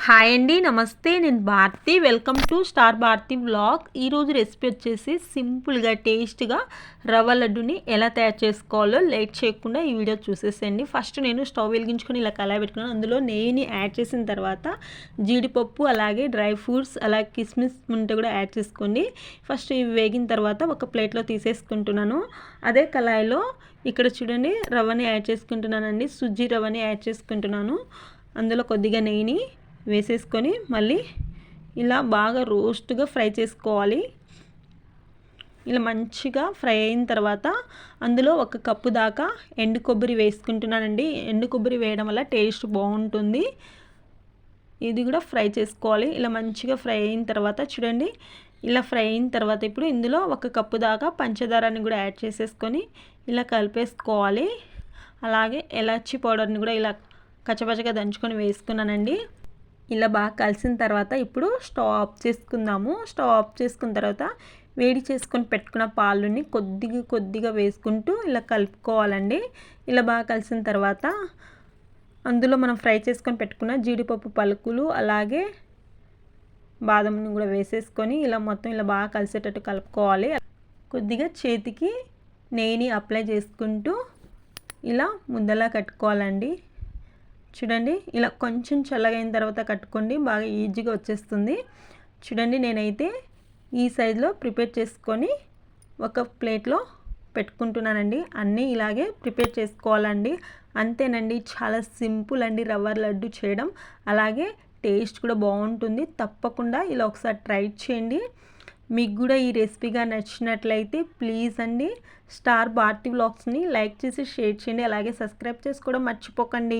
Hi అండి, నమస్తే. నేను Bharathi. Welcome to star Bharathi vlog. ఈరోజు రెసిపీ వచ్చేసి సింపుల్గా టేస్ట్గా రవ్వ లడ్డుని ఎలా తయారు చేసుకోవాలో లేట్ చేయకుండా ఈ వీడియో చూసేసేయండి. ఫస్ట్ నేను స్టవ్ వెలిగించుకొని ఇలా కళాయి పెట్టుకున్నాను. అందులో నెయ్యిని యాడ్ చేసిన తర్వాత జీడిపప్పు అలాగే డ్రై ఫ్రూట్స్ అలాగే కిస్మిస్ ఉంటే కూడా యాడ్ చేసుకోండి. ఫస్ట్ ఇవి వేగిన తర్వాత ఒక ప్లేట్లో తీసేసుకుంటున్నాను. అదే కళాయిలో ఇక్కడ చూడండి రవ్వని యాడ్ చేసుకుంటున్నానండి. సుజ్జి రవ్వని యాడ్ చేసుకుంటున్నాను. అందులో కొద్దిగా నెయ్యిని వేసేసుకొని మళ్ళీ ఇలా బాగా రోస్ట్గా ఫ్రై చేసుకోవాలి. ఇలా మంచిగా ఫ్రై అయిన తర్వాత అందులో 1 కప్పు దాకా ఎండు కొబ్బరి వేసుకుంటున్నానండి. ఎండు కొబ్బరి వేయడం వల్ల టేస్ట్ బాగుంటుంది. ఇది కూడా ఫ్రై చేసుకోవాలి. ఇలా మంచిగా ఫ్రై అయిన తర్వాత చూడండి, ఇలా ఫ్రై అయిన తర్వాత ఇప్పుడు ఇందులో 1 కప్పు దాకా పంచదారని కూడా యాడ్ చేసేసుకొని ఇలా కలిపేసుకోవాలి. అలాగే ఎలాచి పౌడర్ని కూడా ఇలా కచ్చపచ్చగా దంచుకొని వేసుకున్నానండి. ఇలా బాగా కలిసిన తర్వాత ఇప్పుడు స్టవ్ ఆఫ్ చేసుకుందాము. స్టవ్ ఆఫ్ చేసుకున్న తర్వాత వేడి చేసుకొని పెట్టుకున్న పాలుని కొద్దిగా వేసుకుంటూ ఇలా కలుపుకోవాలండి. ఇలా బాగా కలిసిన తర్వాత అందులో మనం ఫ్రై చేసుకొని పెట్టుకున్న జీడిపప్పు పలుకులు అలాగే బాదంని కూడా వేసేసుకొని ఇలా మొత్తం ఇలా బాగా కలిసేటట్టు కలుపుకోవాలి. కొద్దిగా చేతికి నెయ్యిని అప్లై చేసుకుంటూ ఇలా ముద్దలా కట్టుకోవాలండి. చూడండి, ఇలా కొంచెం చల్లగైన తర్వాత కట్టుకోండి, బాగా ఈజీగా వచ్చేస్తుంది. చూడండి, నేనైతే ఈ సైజులో ప్రిపేర్ చేసుకొని ఒక ప్లేట్లో పెట్టుకుంటున్నానండి. అన్నీ ఇలాగే ప్రిపేర్ చేసుకోవాలండి. అంతేనండి, చాలా సింపుల్ అండి రవ్వ లడ్డు చేయడం. అలాగే టేస్ట్ కూడా బాగుంటుంది. తప్పకుండా ఇలా ఒకసారి ట్రై చేయండి. మీకు కూడా ఈ రెసిపీగా నచ్చినట్లయితే ప్లీజ్ అండి స్టార్ భారతి వ్లాగ్స్ని లైక్ చేసి షేర్ చేయండి. అలాగే సబ్స్క్రైబ్ చేసుకోవడం మర్చిపోకండి.